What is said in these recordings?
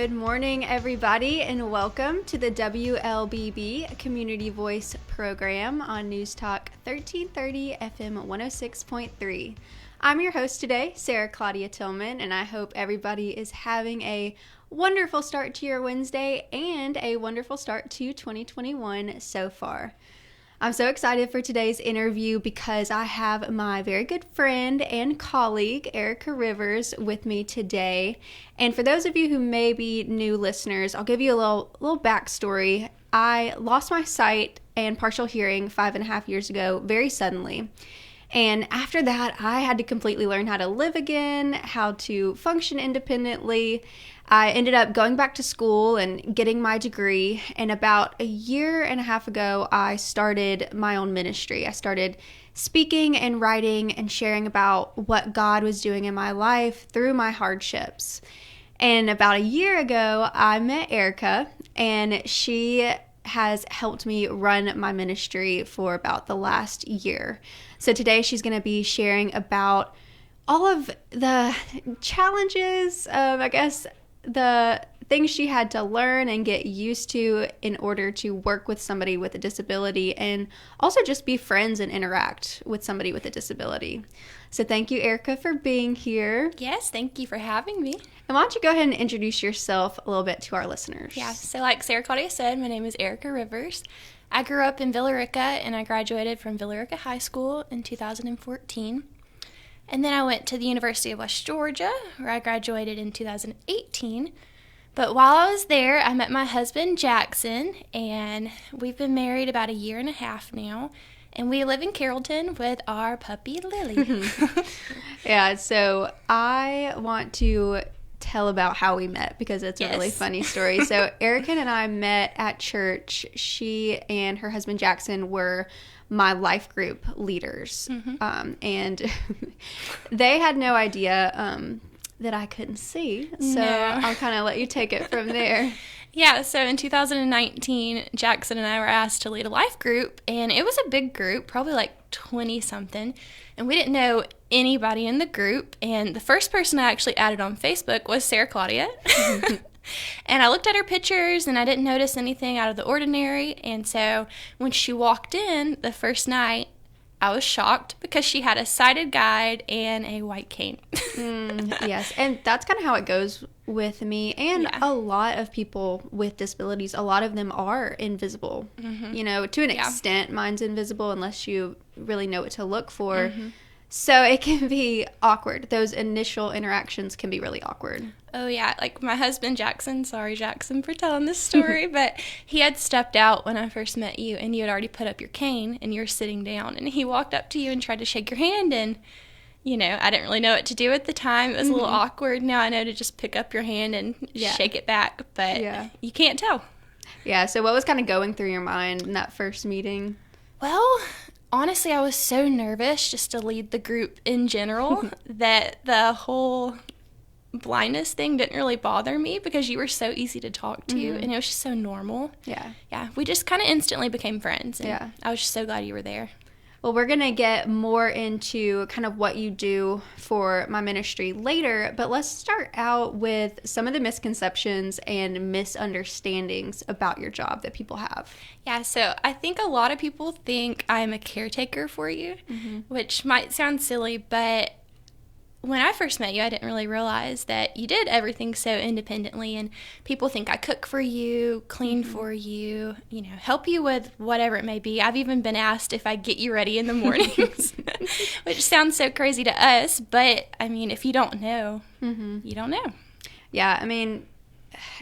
Good morning, everybody, and welcome to the WLBB Community Voice program on News Talk 1330 FM 106.3. I'm your host today, Sara Claudia Tillman, and I hope everybody is having a wonderful start to your Wednesday and a wonderful start to 2021 so far. I'm so excited for today's interview because I have my very good friend and colleague, Erica Rivers, with me today. And for those of you who may be new listeners, I'll give you a little backstory. I lost my sight and partial hearing 5.5 years ago, very suddenly. And after that, I had to completely learn how to live again, how to function independently. I ended up going back to school and getting my degree. And about 1.5 years ago, I started my own ministry. I started speaking and writing and sharing about what God was doing in my life through my hardships. And about 1 year ago, I met Erica, and she has helped me run my ministry for about the last year. So today she's going to be sharing about all of the challenges of, the things she had to learn and get used to in order to work with somebody with a disability and also just be friends and interact with somebody with a disability. So thank you, Erica, for being here. Yes, thank you for having me. And why don't you go ahead and introduce yourself a little bit to our listeners? Yeah, so like Sara Claudia said, my name is Erica Rivers. I grew up in Villa Rica, and I graduated from Villa Rica High School in 2014. And then I went to the University of West Georgia, where I graduated in 2018. But while I was there, I met my husband, Jackson, and we've been married about 1.5 years now. And we live in Carrollton with our puppy, Lily. Yeah, so I want to tell about how we met because it's a really funny story. So Erica and I met at church. She and her husband, Jackson, were my life group leaders. And they had no idea that I couldn't see. So I'll kind of let you take it from there. Yeah, so in 2019, Jackson and I were asked to lead a life group, and it was a big group, probably like 20-something, and we didn't know anybody in the group, and the first person I actually added on Facebook was Sara Claudia, and I looked at her pictures, and I didn't notice anything out of the ordinary, and so when she walked in the first night, I was shocked because she had a sighted guide and a white cane. Yes, and that's kind of how it goes with me and a lot of people with disabilities. A lot of them are invisible. You know, to an extent, mine's invisible unless you really know what to look for. So it can be awkward. Those initial interactions can be really awkward. Oh, yeah. Like my husband, Jackson, sorry, Jackson, for telling this story, but he had stepped out when I first met you, and you had already put up your cane, and you were sitting down, and he walked up to you and tried to shake your hand, and, you know, I didn't really know what to do at the time. It was a little awkward. Now I know to just pick up your hand and shake it back, but you can't tell. Yeah, so what was kind of going through your mind in that first meeting? Well, honestly, I was so nervous just to lead the group in general that the whole blindness thing didn't really bother me because you were so easy to talk to and it was just so normal. Yeah, we just kind of instantly became friends, and I was just so glad you were there. Well, we're going to get more into kind of what you do for my ministry later, but let's start out with some of the misconceptions and misunderstandings about your job that people have. Yeah, so I think a lot of people think I'm a caretaker for you, which might sound silly, but when I first met you, I didn't really realize that you did everything so independently, and people think I cook for you, clean for you, you know, help you with whatever it may be. I've even been asked if I get you ready in the mornings, which sounds so crazy to us, but I mean, if you don't know, you don't know. Yeah, I mean,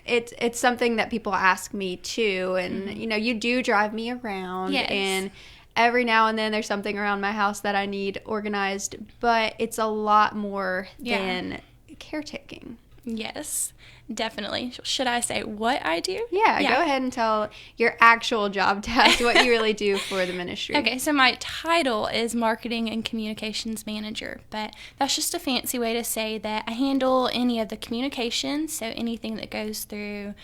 it's something that people ask me too, and you know, you do drive me around, and every now and then there's something around my house that I need organized, but it's a lot more than caretaking. Yes, definitely. Should I say what I do? Yeah, go ahead and tell your actual job task, what you really do for the ministry. Okay, so my title is Marketing and Communications Manager, but that's just a fancy way to say that I handle any of the communications, so anything that goes through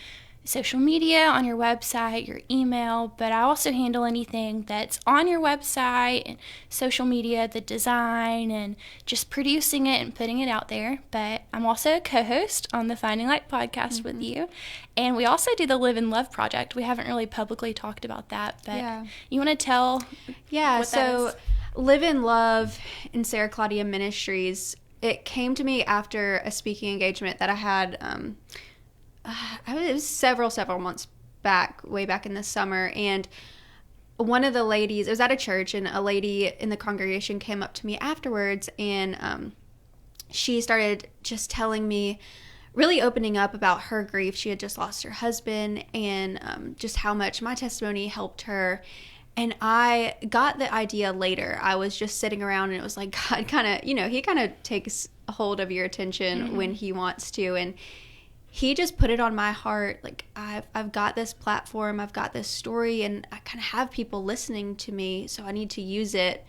social media, on your website, your email, but I also handle anything that's on your website and social media, the design, and just producing it and putting it out there. But I'm also a co-host on the Finding Light podcast with you. And we also do the Live and Love project. We haven't really publicly talked about that, but you want to tell what that is? Live and Love in Sara Claudia Ministries, it came to me after a speaking engagement that I had it was several months back, way back in the summer, and one of the ladies, it was at a church, and a lady in the congregation came up to me afterwards, and she started just telling me, really opening up about her grief. She had just lost her husband, and just how much my testimony helped her. And I got the idea later. I was just sitting around, and it was like God kind of, he kind of takes a hold of your attention when he wants to, and he just put it on my heart, like, I've got this platform, I've got this story, and I kind of have people listening to me, so I need to use it,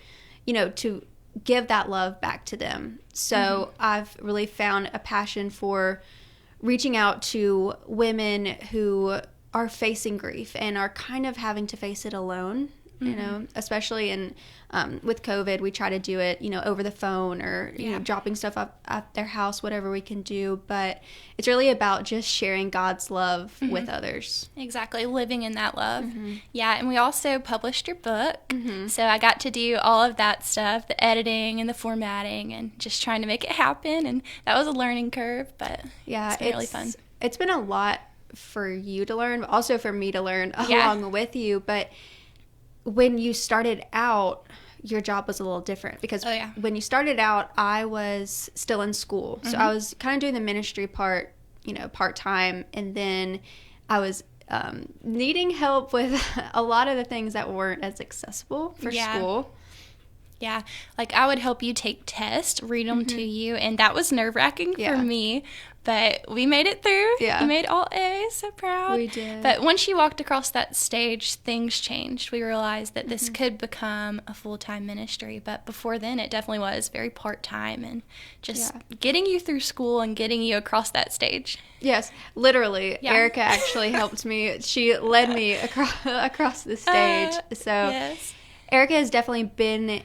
to give that love back to them. So I've really found a passion for reaching out to women who are facing grief and are kind of having to face it alone, especially in with COVID. We try to do it, over the phone or, dropping stuff up at their house, whatever we can do. But it's really about just sharing God's love with others. Exactly. Living in that love. Yeah. And we also published your book. So I got to do all of that stuff, the editing and the formatting and just trying to make it happen. And that was a learning curve, but it's been really fun. It's been a lot for you to learn, but also for me to learn along with you. But when you started out, your job was a little different because when you started out, I was still in school. So I was kind of doing the ministry part, part-time. And then I was needing help with a lot of the things that weren't as accessible for school. Yeah, like I would help you take tests, read them to you, and that was nerve-wracking for me, but we made it through. Yeah. You made all A's, so proud. We did. But once you walked across that stage, things changed. We realized that this could become a full-time ministry, but before then it definitely was very part-time and just getting you through school and getting you across that stage. Yes, literally. Yeah. Erica actually helped me. She led me across the stage. Erica has definitely been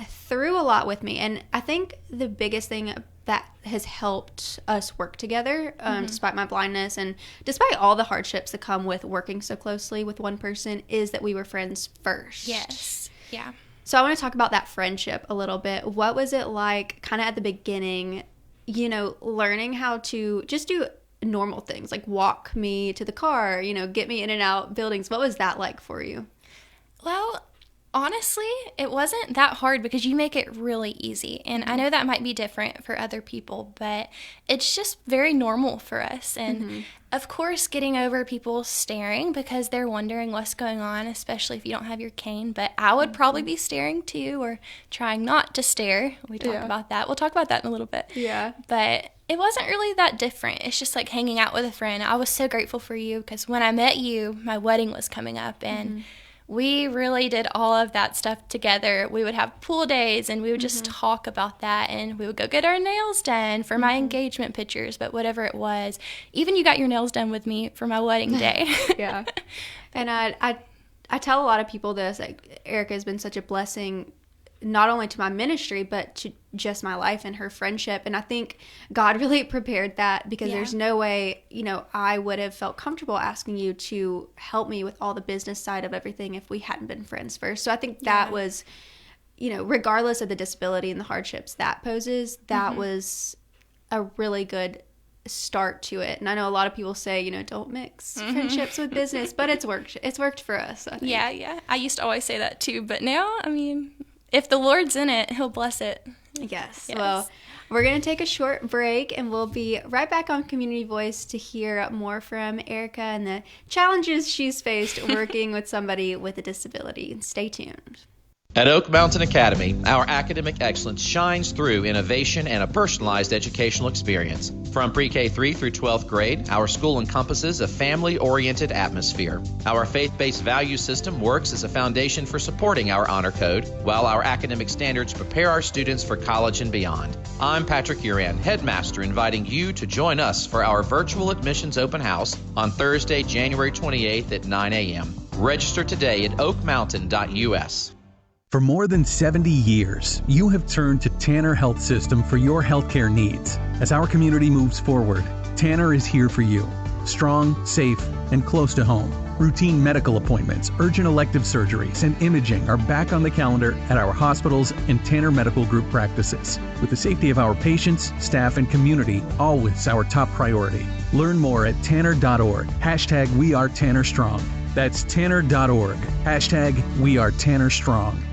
through a lot with me, and I think the biggest thing that has helped us work together, despite my blindness and despite all the hardships that come with working so closely with one person, is that we were friends first. Yes. Yeah. So I want to talk about that friendship a little bit. What was it like kind of at the beginning, learning how to just do normal things like walk me to the car, get me in and out buildings? What was that like for you? Well, honestly, it wasn't that hard because you make it really easy. And I know that might be different for other people, but it's just very normal for us. And of course, getting over people staring because they're wondering what's going on, especially if you don't have your cane. But I would probably be staring too, or trying not to stare. We talked about that. We'll talk about that in a little bit. Yeah. But it wasn't really that different. It's just like hanging out with a friend. I was so grateful for you because when I met you, my wedding was coming up, and we really did all of that stuff together. We would have pool days, and we would just talk about that, and we would go get our nails done for my engagement pictures, but whatever it was. Even you got your nails done with me for my wedding day. Yeah. And I tell a lot of people this, like, Erica has been such a blessing, not only to my ministry, but to just my life and her friendship. And I think God really prepared that because there's no way, I would have felt comfortable asking you to help me with all the business side of everything if we hadn't been friends first. So I think that was, regardless of the disability and the hardships that poses, that was a really good start to it. And I know a lot of people say, don't mix friendships with business, but it's worked for us, I think. Yeah. I used to always say that too, but now, if the Lord's in it, he'll bless it. Yes. Well, we're going to take a short break, and we'll be right back on Community Voice to hear more from Erica and the challenges she's faced working with somebody with a disability. Stay tuned. At Oak Mountain Academy, our academic excellence shines through innovation and a personalized educational experience. From pre-K 3 through 12th grade, our school encompasses a family-oriented atmosphere. Our faith-based value system works as a foundation for supporting our honor code, while our academic standards prepare our students for college and beyond. I'm Patrick Uran, headmaster, inviting you to join us for our virtual admissions open house on Thursday, January 28th at 9 a.m. Register today at oakmountain.us. For more than 70 years, you have turned to Tanner Health System for your healthcare needs. As our community moves forward, Tanner is here for you. Strong, safe, and close to home. Routine medical appointments, urgent elective surgeries, and imaging are back on the calendar at our hospitals and Tanner Medical Group practices. With the safety of our patients, staff, and community always our top priority. Learn more at tanner.org. #WeAreTannerStrong. That's tanner.org. #WeAreTannerStrong.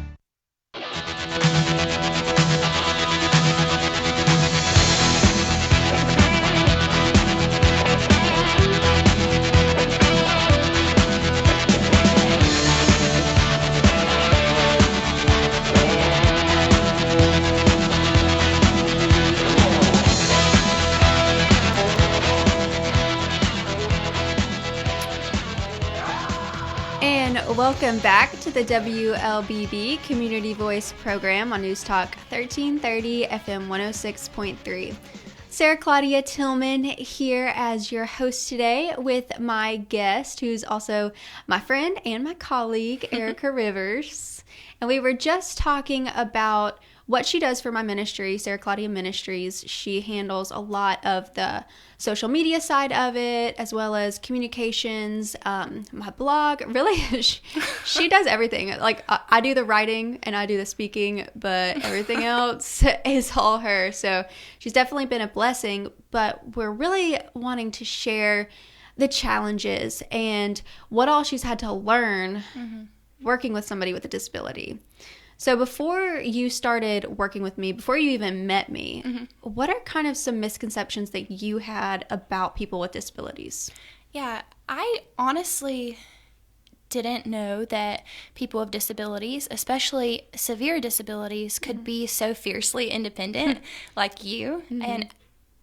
Welcome back to the WLBB Community Voice program on News Talk 1330 FM 106.3. Sara Claudia Tillman here as your host today with my guest, who's also my friend and my colleague, Erica Rivers. And we were just talking about what she does for my ministry, Sara Claudia Ministries. She handles a lot of the social media side of it, as well as communications, my blog. Really, she does everything. Like, I do the writing and I do the speaking, but everything else is all her. So she's definitely been a blessing, but we're really wanting to share the challenges and what all she's had to learn working with somebody with a disability. So before you started working with me, before you even met me, what are kind of some misconceptions that you had about people with disabilities? Yeah, I honestly didn't know that people with disabilities, especially severe disabilities, could be so fiercely independent like you. And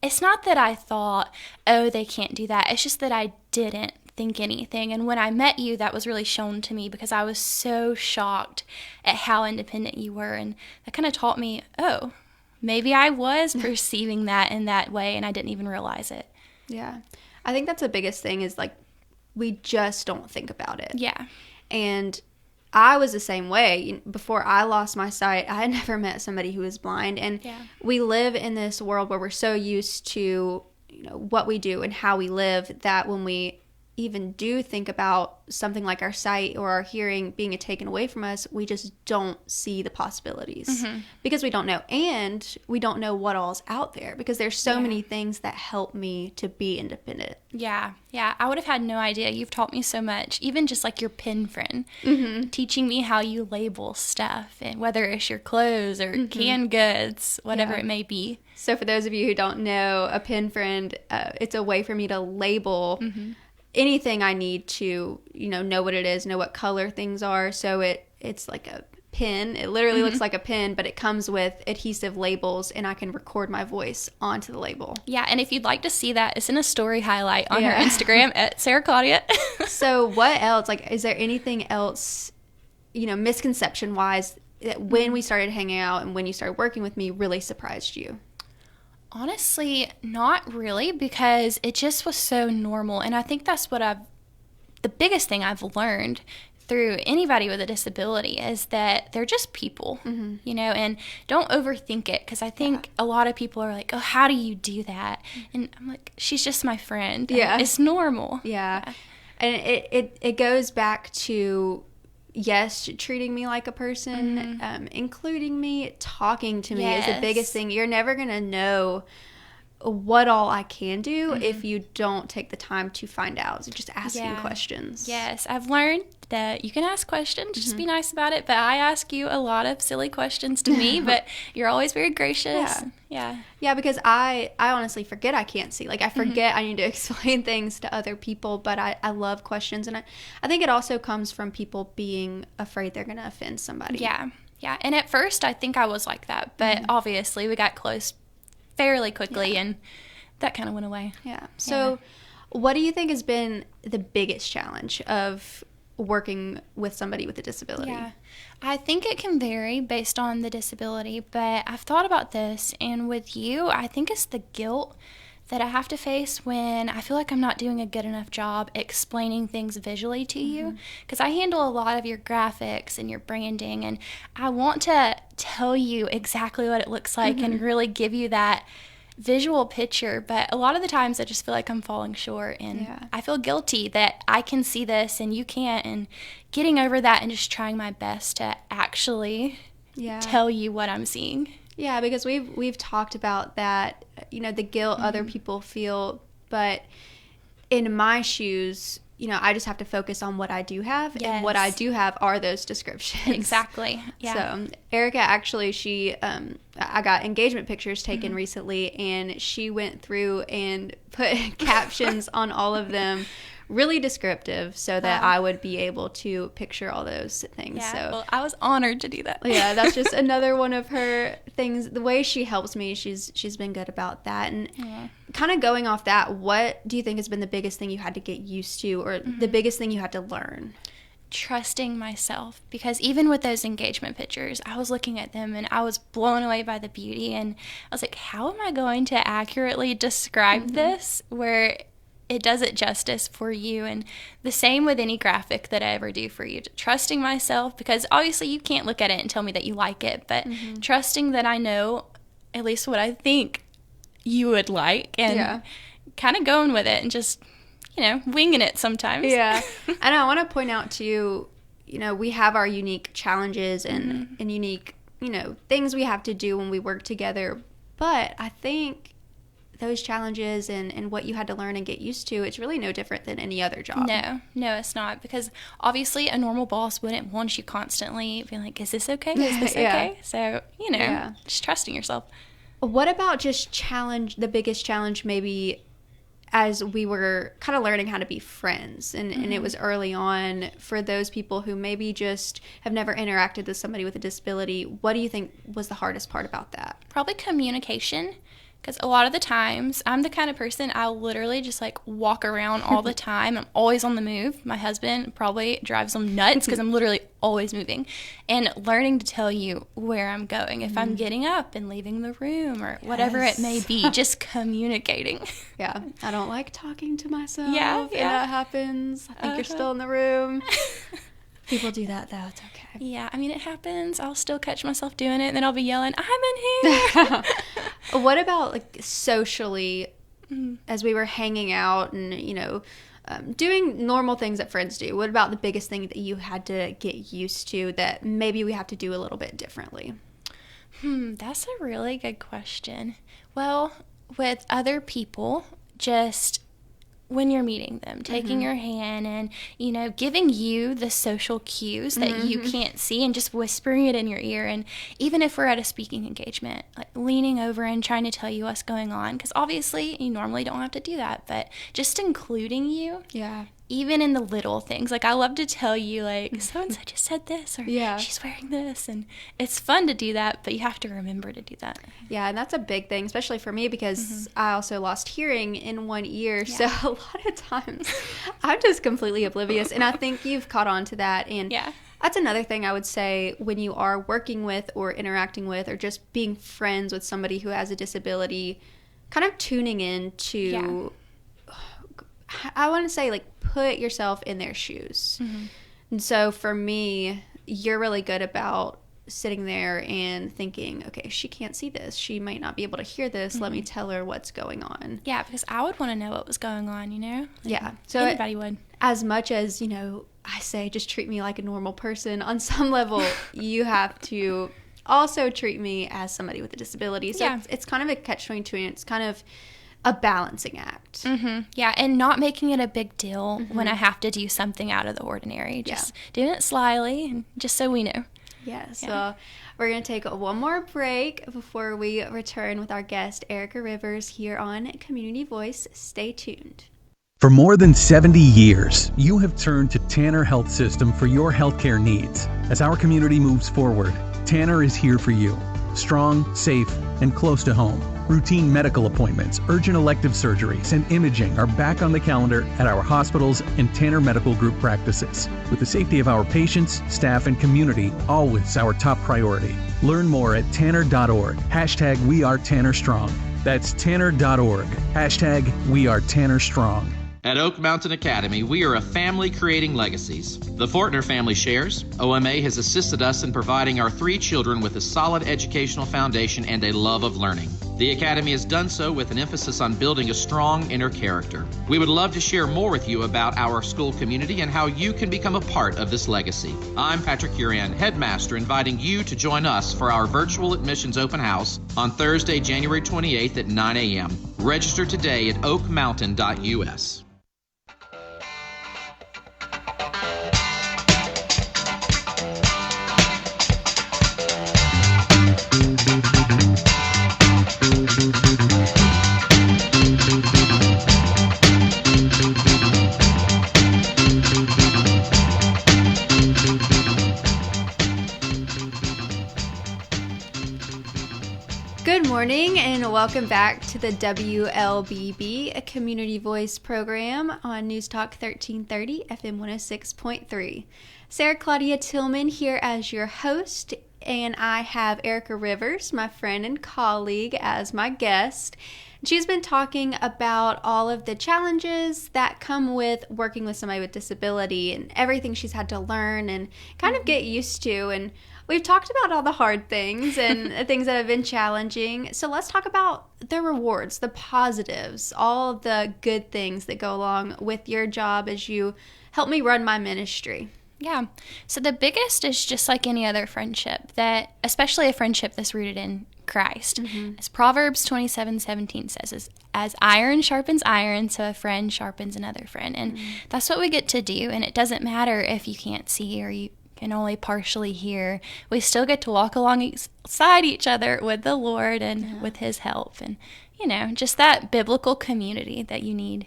it's not that I thought, oh, they can't do that. It's just that I didn't think anything. And when I met you, that was really shown to me because I was so shocked at how independent you were. And that kind of taught me, oh, maybe I was perceiving that in that way and I didn't even realize it. Yeah. I think that's the biggest thing is like, we just don't think about it. Yeah. And I was the same way. Before I lost my sight, I had never met somebody who was blind. And we live in this world where we're so used to, what we do and how we live that when we even do think about something like our sight or our hearing being taken away from us, we just don't see the possibilities because we don't know. And we don't know what all's out there because there's so many things that help me to be independent. Yeah. I would have had no idea. You've taught me so much, even just like your pen friend, teaching me how you label stuff and whether it's your clothes or canned goods, whatever it may be. So for those of you who don't know, a pen friend, it's a way for me to label anything I need to, know what it is, know what color things are. So it's like a pin. It literally looks like a pin, but it comes with adhesive labels and I can record my voice onto the label. Yeah, and if you'd like to see that, it's in a story highlight on her Instagram at Sara Claudia. So what else? Like, is there anything else, misconception-wise, that when we started hanging out and when you started working with me really surprised you? Honestly, not really, because it just was so normal. And I think that's the biggest thing I've learned through anybody with a disability is that they're just people, and don't overthink it. Because I think a lot of people are like, oh, how do you do that? And I'm like, she's just my friend. Yeah. It's normal. Yeah. And it goes back to, yes, treating me like a person, including me, talking to me is the biggest thing. You're never going to know what all I can do if you don't take the time to find out. So just asking questions. Yes, I've learned that you can ask questions, just be nice about it. But I ask you a lot of silly questions to me, but you're always very gracious. Yeah, because I honestly forget I can't see. Like, I forget I need to explain things to other people, but I love questions. And I think it also comes from people being afraid they're going to offend somebody. Yeah. Yeah, and at first I think I was like that, but obviously we got close fairly quickly, and that kind of went away. Yeah. So what do you think has been the biggest challenge of working with somebody with a disability? Yeah, I think it can vary based on the disability, but I've thought about this, and with you, I think it's the guilt that I have to face when I feel like I'm not doing a good enough job explaining things visually to you, because I handle a lot of your graphics and your branding, and I want to tell you exactly what it looks like and really give you that visual picture, but a lot of the times I just feel like I'm falling short, and I feel guilty that I can see this and you can't, and getting over that and just trying my best to actually tell you what I'm seeing. Yeah, because we've talked about that, the guilt other people feel, but in my shoes, I just have to focus on what I do have, and what I do have are those descriptions. Exactly. Yeah. So Erica actually, I got engagement pictures taken recently, and she went through and put captions on all of them, really descriptive, so that I would be able to picture all those things. Yeah, so well, I was honored to do that. Yeah, that's just another one of her things. The way she helps me, she's been good about that. And kind of going off that, what do you think has been the biggest thing you had to get used to, or the biggest thing you had to learn? Trusting myself, because even with those engagement pictures, I was looking at them and I was blown away by the beauty, and I was like, how am I going to accurately describe this where it does it justice for you? And the same with any graphic that I ever do for you. Trusting myself, because obviously you can't look at it and tell me that you like it, but trusting that I know at least what I think you would like, and kind of going with it and just, winging it sometimes. Yeah. And I want to point out too, we have our unique challenges and unique, things we have to do when we work together. But I think those challenges and what you had to learn and get used to, it's really no different than any other job. No, it's not, because obviously a normal boss wouldn't want you constantly being like, is this okay? Is this okay? So, just trusting yourself. What about just the biggest challenge maybe as we were kind of learning how to be friends, and it was early on, for those people who maybe just have never interacted with somebody with a disability, what do you think was the hardest part about that? Probably communication. Because a lot of the times, I'm the kind of person, I'll literally just walk around all the time. I'm always on the move. My husband probably drives him nuts because I'm literally always moving. And learning to tell you where I'm going, if I'm getting up and leaving the room or whatever it may be, just communicating. Yeah. I don't like talking to myself. Yeah. And that happens. I think you're still in the room. People do that, though. It's okay. Yeah, I mean, it happens. I'll still catch myself doing it, and then I'll be yelling, I'm in here. What about, socially, as we were hanging out and, doing normal things that friends do? What about the biggest thing that you had to get used to that maybe we have to do a little bit differently? That's a really good question. Well, with other people, just when you're meeting them, taking your hand and, giving you the social cues that you can't see and just whispering it in your ear. And even if we're at a speaking engagement, leaning over and trying to tell you what's going on, because obviously you normally don't have to do that, but just including you. Yeah. Even in the little things. I love to tell you, so-and-so just said this, or she's wearing this. And it's fun to do that, but you have to remember to do that. Yeah, and that's a big thing, especially for me, because I also lost hearing in one ear. Yeah. So a lot of times I'm just completely oblivious. And I think you've caught on to that. And that's another thing I would say when you are working with or interacting with or just being friends with somebody who has a disability, kind of tuning in to... I want to say, put yourself in their shoes. And so for me, you're really good about sitting there and thinking, okay, she can't see this. She might not be able to hear this. Let me tell her what's going on. Yeah, because I would want to know what was going on, Yeah. So anybody would. As much as, I say just treat me like a normal person, on some level, you have to also treat me as somebody with a disability. So it's kind of a catch-22. It's kind of a balancing act. Yeah, and not making it a big deal when I have to do something out of the ordinary. Just doing it slyly, and just so we know. Yeah, so we're going to take one more break before we return with our guest, Erica Rivers, here on Community Voice. Stay tuned. For more than 70 years, you have turned to Tanner Health System for your healthcare needs. As our community moves forward, Tanner is here for you. Strong, safe, and close to home. Routine medical appointments, urgent elective surgeries, and imaging are back on the calendar at our hospitals and Tanner Medical Group practices. With the safety of our patients, staff, and community always our top priority. Learn more at tanner.org. We are Tanner Strong. That's tanner.org. We are Tanner Strong. At Oak Mountain Academy, we are a family creating legacies. The Fortner family shares. OMA has assisted us in providing our 3 children with a solid educational foundation and a love of learning. The Academy has done so with an emphasis on building a strong inner character. We would love to share more with you about our school community and how you can become a part of this legacy. I'm Patrick Urian, headmaster, inviting you to join us for our virtual admissions open house on Thursday, January 28th at 9 a.m. Register today at oakmountain.us. Good morning and welcome back to the WLBB, a community voice program on News Talk 1330 FM 106.3. Sara Claudia Tillman here as your host, and I have Erica Rivers, my friend and colleague, as my guest. She's been talking about all of the challenges that come with working with somebody with disability and everything she's had to learn and kind of get used to. And we've talked about all the hard things and things that have been challenging. So let's talk about the rewards, the positives, all of the good things that go along with your job as you help me run my ministry. Yeah. So the biggest is just like any other friendship, that especially a friendship that's rooted in Christ. As Proverbs 27:17 says, as iron sharpens iron, so a friend sharpens another friend. And that's what we get to do. And it doesn't matter if you can't see or you can only partially hear. We still get to walk alongside each other with the Lord and with his help. And, you know, just that biblical community that you need.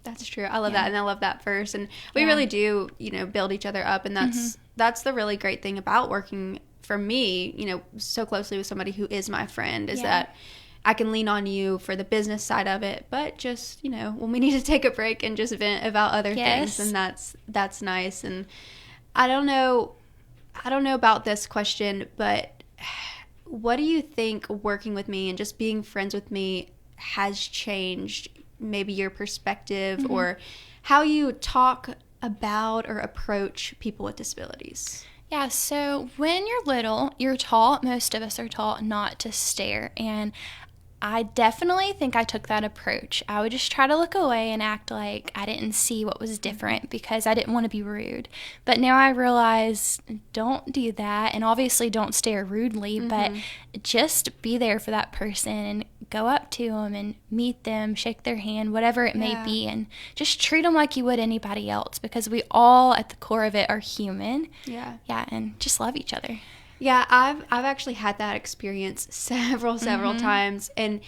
That's true. I love that. And I love that verse. And we really do, you know, build each other up. And that's the really great thing about working, for me, you know, so closely with somebody who is my friend, is that I can lean on you for the business side of it, but just, you know, when we need to take a break and just vent about other things, and that's nice. And I don't know about this question, but what do you think working with me and just being friends with me has changed maybe your perspective or how you talk about or approach people with disabilities? Yeah, so when you're little, you're taught, most of us are taught not to stare, and I definitely think I took that approach. I would just try to look away and act like I didn't see what was different because I didn't want to be rude. But now I realize, don't do that, and obviously don't stare rudely, but just be there for that person and go up to them and meet them, shake their hand, whatever it may be, and just treat them like you would anybody else, because we all, at the core of it, are human. Yeah, and just love each other. Yeah, I've actually had that experience several times, and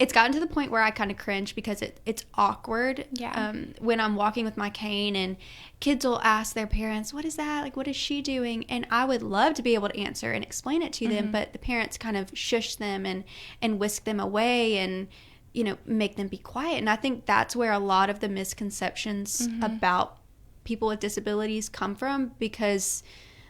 it's gotten to the point where I kind of cringe because it's awkward. When I'm walking with my cane and kids will ask their parents, what is that? Like, what is she doing? And I would love to be able to answer and explain it to them, but the parents kind of shush them and whisk them away and, you know, make them be quiet. And I think that's where a lot of the misconceptions about people with disabilities come from, because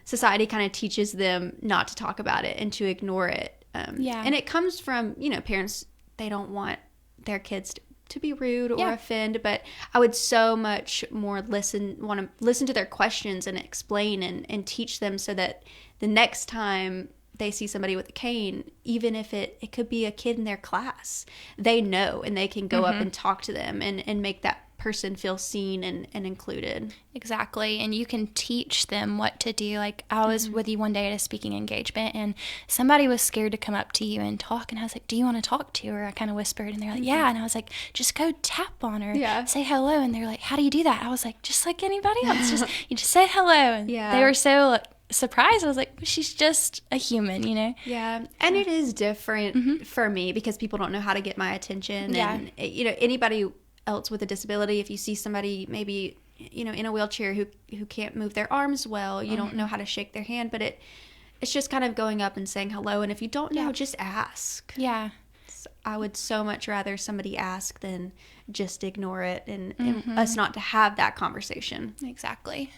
society kind of teaches them not to talk about it and to ignore it. And it comes from, you know, parents, they don't want their kids to be rude or offend, but I would so much more want to listen to their questions and explain and teach them, so that the next time they see somebody with a cane, even if it could be a kid in their class, they know and they can go up and talk to them and make that person feel seen and included. Exactly. And you can teach them what to do. Like, I was with you one day at a speaking engagement, and somebody was scared to come up to you and talk, and I was like, do you want to talk to her? I kind of whispered, and they're like, yeah. And I was like, just go tap on her, say hello. And they're like, how do you do that? I was like, just like anybody else, you just say hello. And they were so surprised. I was like, she's just a human, you know? And it is different for me, because people don't know how to get my attention. And, you know, anybody else with a disability, if you see somebody maybe, you know, in a wheelchair who can't move their arms well, you don't know how to shake their hand. But it's just kind of going up and saying hello. And if you don't know, just ask. Yeah. I would so much rather somebody ask than just ignore it and us not to have that conversation. Exactly.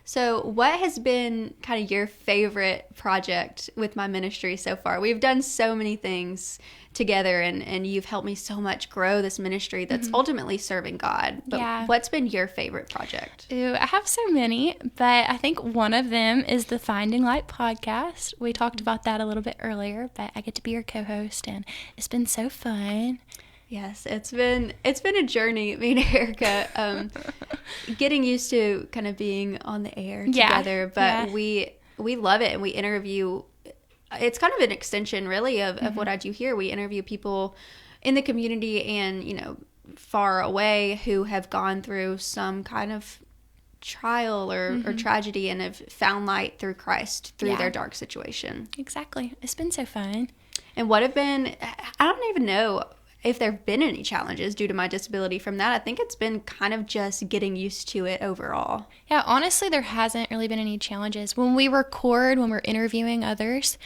So what has been kind of your favorite project with my ministry so far? We've done so many things together, and you've helped me so much grow this ministry that's ultimately serving God. But what's been your favorite project? Ooh, I have so many, but I think one of them is the Finding Light podcast. We talked about that a little bit earlier, but I get to be your co-host, and it's been so fun. Yes, it's been a journey, me and Erica, getting used to kind of being on the air together. But we love it, and we interview. It's kind of an extension, really, of what I do here. We interview people in the community and, you know, far away who have gone through some kind of trial or tragedy and have found light through Christ through their dark situation. Exactly. It's been so fun. And what have been, I don't even know if there have been any challenges due to my disability from that. I think it's been kind of just getting used to it overall. Yeah, honestly, there hasn't really been any challenges. When we record, when we're interviewing others,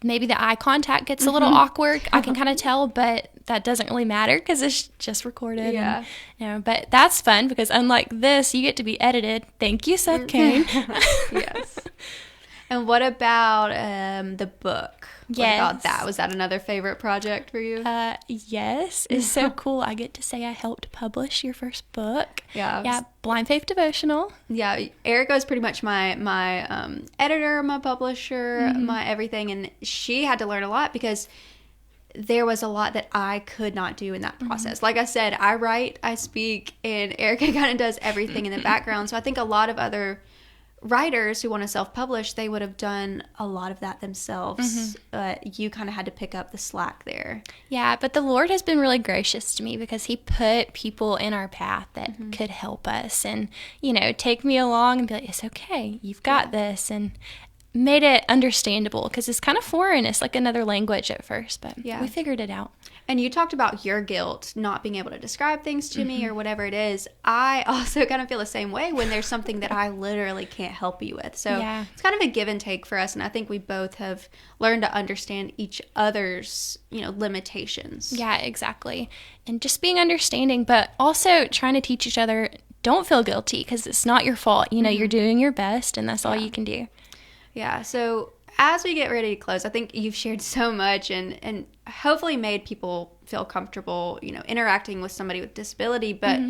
maybe the eye contact gets a little awkward. I can kind of tell, but that doesn't really matter because it's just recorded. Yeah. And, you know, but that's fun because unlike this, you get to be edited. Thank you, Seth Kane. Yes. And what about the book? Yes. What about that? Was that another favorite project for you? Yes. It's so cool. I get to say I helped publish your first book. Yeah. Yeah. Blind Faith Devotional. Yeah. Erica is pretty much my editor, my publisher, my everything. And she had to learn a lot because there was a lot that I could not do in that process. Like I said, I write, I speak, and Erica kind of does everything in the background. So I think a lot of other writers who want to self-publish, they would have done a lot of that themselves, but you kind of had to pick up the slack there. Yeah, but the Lord has been really gracious to me because he put people in our path that could help us and, you know, take me along and be like, it's okay, you've got this, and made it understandable because it's kind of foreign. It's like another language at first, but we figured it out. And you talked about your guilt, not being able to describe things to me or whatever it is. I also kind of feel the same way when there's something that I literally can't help you with. So it's kind of a give and take for us. And I think we both have learned to understand each other's, you know, limitations. Yeah, exactly. And just being understanding, but also trying to teach each other, don't feel guilty because it's not your fault. You know, you're doing your best and that's all you can do. Yeah. So as we get ready to close, I think you've shared so much and hopefully made people feel comfortable, you know, interacting with somebody with disability. But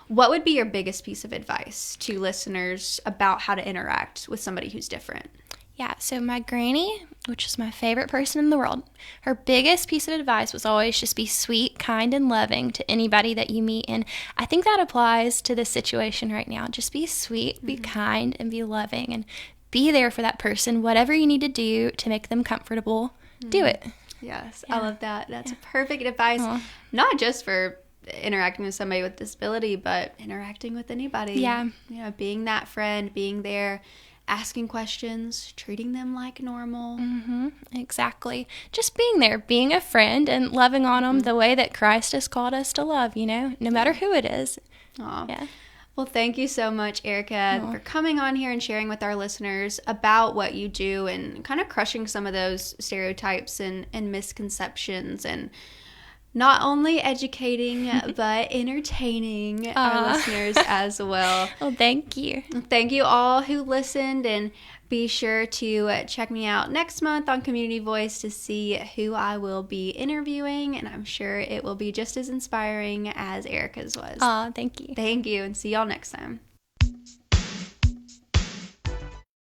what would be your biggest piece of advice to listeners about how to interact with somebody who's different? Yeah, so my granny, which is my favorite person in the world, her biggest piece of advice was always just be sweet, kind, and loving to anybody that you meet. And I think that applies to this situation right now. Just be sweet, be kind, and be loving, and be there for that person. Whatever you need to do to make them comfortable, do it. Yes, I love that. That's perfect advice, not just for interacting with somebody with disability, but interacting with anybody. Yeah. You know, being that friend, being there, asking questions, treating them like normal. Exactly. Just being there, being a friend and loving on them the way that Christ has called us to love, you know, no matter who it is. Aw. Yeah. Well, thank you so much, Erica, for coming on here and sharing with our listeners about what you do and kind of crushing some of those stereotypes and misconceptions and not only educating but entertaining our listeners as well. Well, thank you. Thank you all who listened, and be sure to check me out next month on Community Voice to see who I will be interviewing, and I'm sure it will be just as inspiring as Erica's was. Thank you. Thank you, and see y'all next time.